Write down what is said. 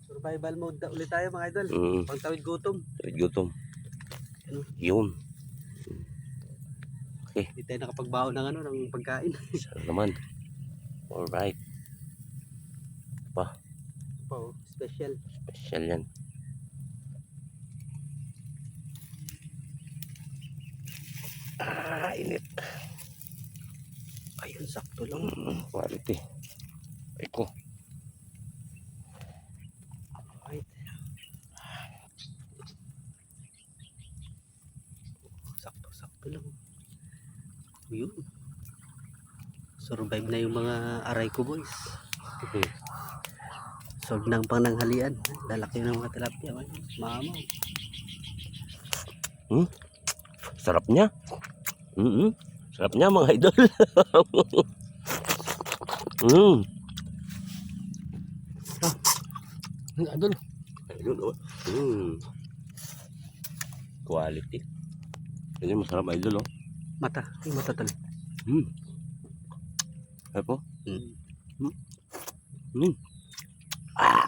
Survival mode ulit tayo mga idol. Pangtawid gutom. Tawid gutom. Yun. Okay. Hindi tayo nakapagbaon ng ng pagkain. Sarap naman. Alright. Special. Special yan. Init. Ayun, sakto lang. Quality. Eko. Right. Sakto lang. Yun. Survive na yung mga aray ko, boys. Solve ng pananghalian. Lalaki ng mga tilapia. Mama. Sarap niya. Sarap niya mga idol. Idol. Ayun, oh. Quality. Yan masarap idol, oh. Mata. Yung mata tali. Apa? Ah.